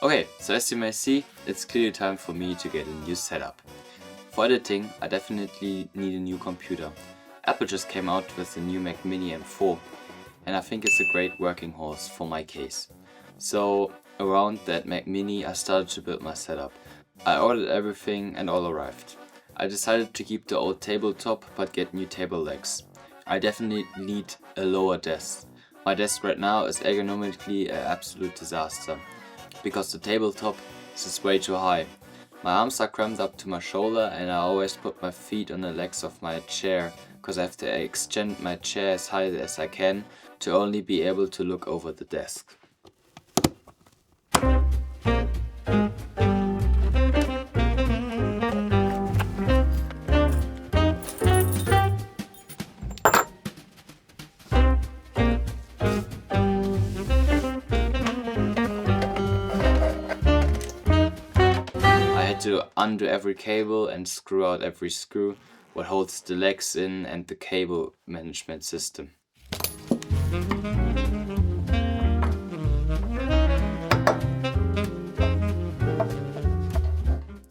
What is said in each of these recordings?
Okay, so as you may see, it's clearly time for me to get a new setup. For editing, I definitely need a new computer. Apple just came out with the new Mac Mini M4, and I think it's a great working horse for my case. So around that Mac Mini I started to build my setup. I ordered everything and all arrived. I decided to keep the old tabletop but get new table legs. I definitely need a lower desk. My desk right now is ergonomically an absolute disaster, because the tabletop is just way too high. My arms are crammed up to my shoulder and I always put my feet on the legs of my chair, because I have to extend my chair as high as I can to only be able to look over the desk. To undo every cable and screw out every screw what holds the legs in and the cable management system.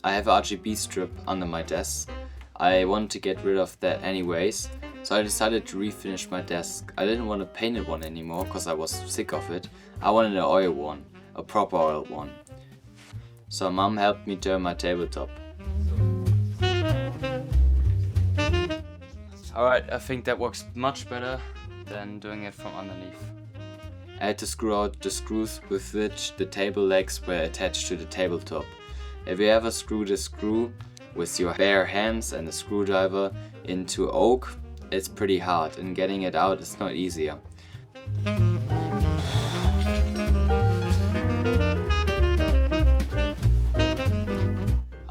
I have a RGB strip under my desk. I wanted to get rid of that anyways, so I decided to refinish my desk. I didn't want a painted one anymore because I was sick of it. I wanted an oil one, a proper oil one. So mom helped me turn my tabletop. Alright, I think that works much better than doing it from underneath. I had to screw out the screws with which the table legs were attached to the tabletop. If you ever screw the screw with your bare hands and a screwdriver into oak, it's pretty hard, and getting it out is not easier.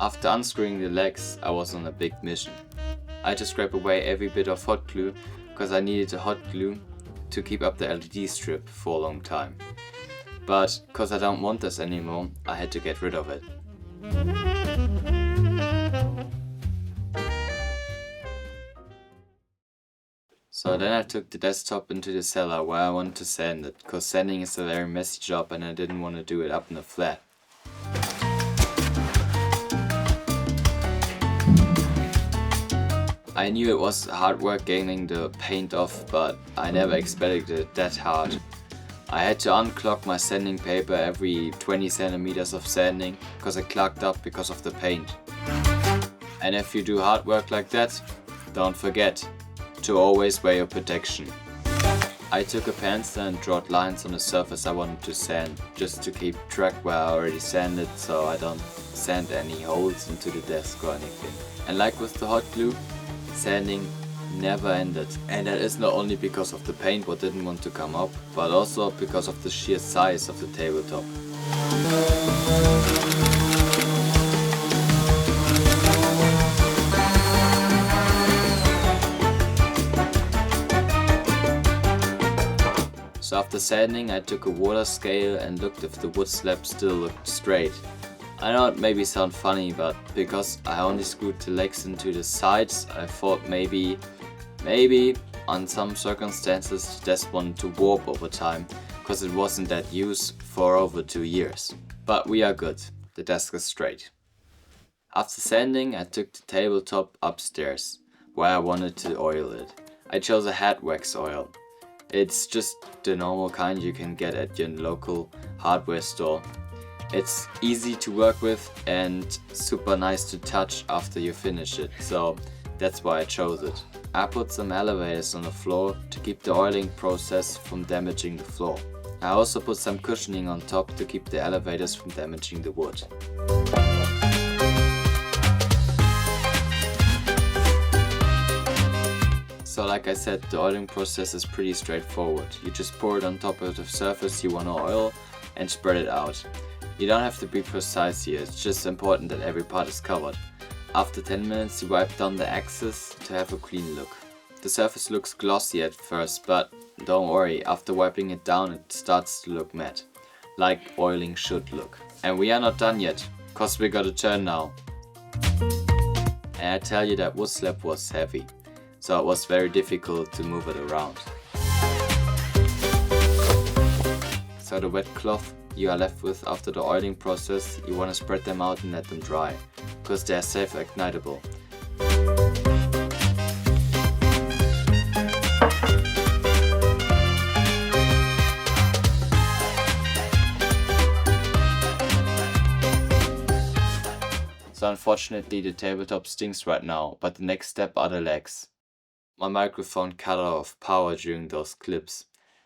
After unscrewing the legs, I was on a big mission. I had to scrape away every bit of hot glue because I needed the hot glue to keep up the LED strip for a long time. But because I don't want this anymore, I had to get rid of it. So then I took the desktop into the cellar where I wanted to sand it, because sanding is a very messy job and I didn't want to do it up in the flat. I knew it was hard work getting the paint off, but I never expected it that hard. I had to unclog my sanding paper every 20 centimeters of sanding because it clogged up because of the paint. And if you do hard work like that, don't forget to always wear your protection. I took a pencil and drew lines on the surface I wanted to sand, just to keep track where I already sanded, so I don't sand any holes into the desk or anything. And like with the hot glue, sanding never ended, and that is not only because of the paint what didn't want to come up, but also because of the sheer size of the tabletop. So after sanding, I took a water scale and looked if the wood slab still looked straight. I know it maybe sound funny, but because I only screwed the legs into the sides, I thought maybe on some circumstances the desk wanted to warp over time, because it wasn't that used for over 2 years. But we are good, the desk is straight. After sanding, I took the tabletop upstairs, where I wanted to oil it. I chose a head wax oil. It's just the normal kind you can get at your local hardware store. It's easy to work with and super nice to touch after you finish it, so that's why I chose it. I put some elevators on the floor to keep the oiling process from damaging the floor. I also put some cushioning on top to keep the elevators from damaging the wood. So like I said, the oiling process is pretty straightforward. You just pour it on top of the surface you want to oil and spread it out. You don't have to be precise here, it's just important that every part is covered. After 10 minutes you wipe down the excess to have a clean look. The surface looks glossy at first, but don't worry, after wiping it down it starts to look matte, like oiling should look. And we are not done yet, cause we got a turn now. And I tell you that wood slab was heavy, so it was very difficult to move it around. So the wet cloth you are left with after the oiling process, you want to spread them out and let them dry, because they are self-ignitable. So unfortunately the tabletop stinks right now, but the next step are the legs. My microphone cut off power during those clips,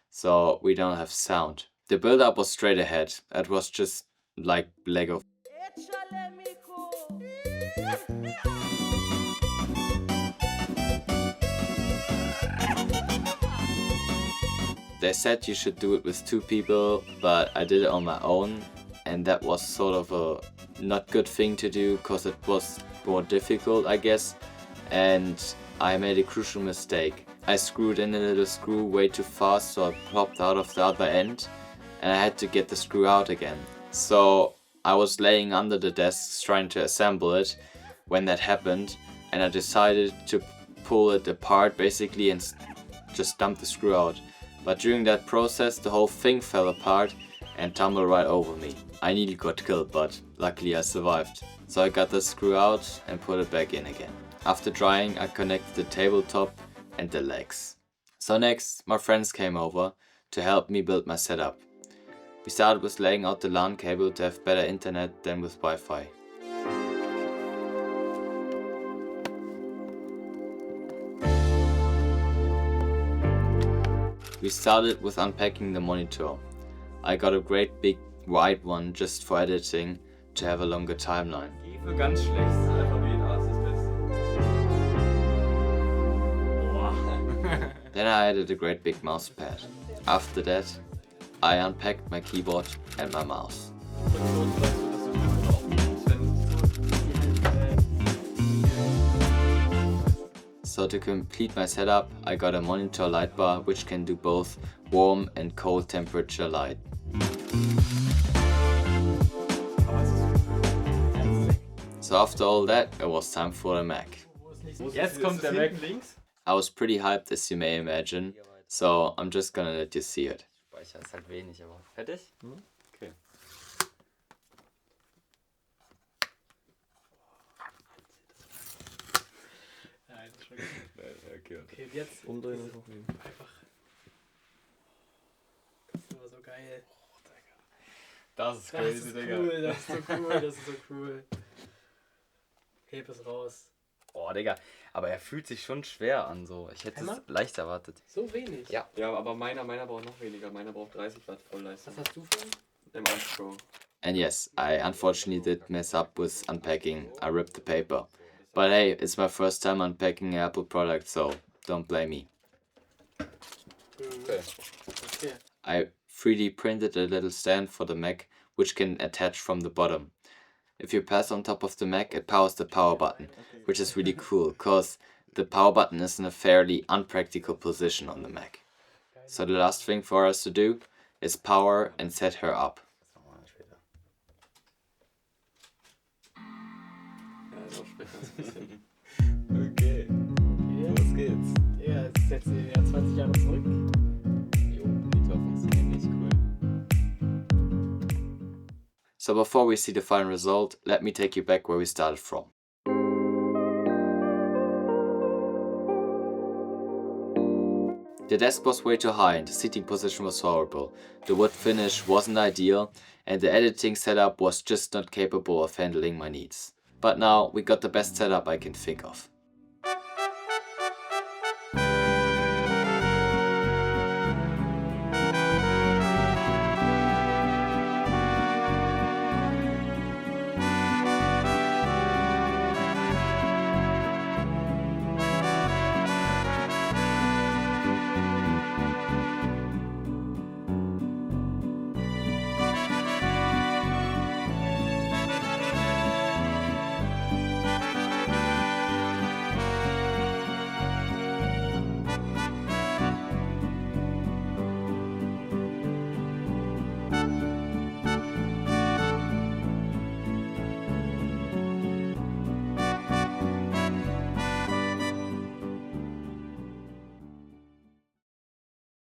so we don't have sound. The build-up was straight ahead. It was just like Lego. They said you should do it with 2 people, but I did it on my own, and that was sort of a not good thing to do because it was more difficult, I guess, and I made a crucial mistake. I screwed in a little screw way too fast, so it popped out of the other end, and I had to get the screw out again. So I was laying under the desk trying to assemble it when that happened, and I decided to pull it apart basically and just dump the screw out. But during that process the whole thing fell apart and tumbled right over me. I nearly got killed, but luckily I survived. So I got the screw out and put it back in again. After drying, I connected the tabletop and the legs. So next, my friends came over to help me build my setup. We started with laying out the LAN cable to have better internet than with Wi-Fi. We started with unpacking the monitor. I got a great big wide one just for editing to have a longer timeline. Ganz schlechtes Alphabet, das ist das Beste. Then I added a great big mouse pad. After that, I unpacked my keyboard and my mouse. So to complete my setup, I got a monitor light bar which can do both warm and cold temperature light. So after all that, it was time for the Mac. Jetzt kommt der Mac. I was pretty hyped, as you may imagine, so I'm just gonna let you see it. Speicher ist halt wenig, aber fertig? Okay. Nein, das ist schon gut. Okay, und jetzt Umdrehen und einfach. Das ist immer so geil. Das ist Das crazy, ist Digga. cool, das ist so cool, das ist so cool. Heb es raus. Oh, Digga. Aber er fühlt sich schon schwer an, so. Ich hätte Hammer? es leicht erwartet. So wenig. Ja. Ja, aber meiner braucht noch weniger. Meiner braucht 30 Watt Vollleistung. Was hast du für? Im 1 Pro. And yes, I unfortunately did mess up with unpacking. I ripped the paper. But hey, it's my first time unpacking an Apple product, so don't blame me. Okay. Okay. I 3D printed a little stand for the Mac, which can attach from the bottom. If you press on top of the Mac, it powers the power button, which is really cool, cause the power button is in a fairly unpractical position on the Mac. So the last thing for us to do is power and set her up. Das machen wir später. Ja, Lautsprecher ist ein bisschen. Okay. Los geht's. Ja, jetzt setzt ihr ja 20 Jahre zurück. Jo, Monitor funktioniert nicht cool. So before we see the final result, let me take you back where we started from. The desk was way too high and the seating position was horrible, the wood finish wasn't ideal, and the editing setup was just not capable of handling my needs. But now we got the best setup I can think of.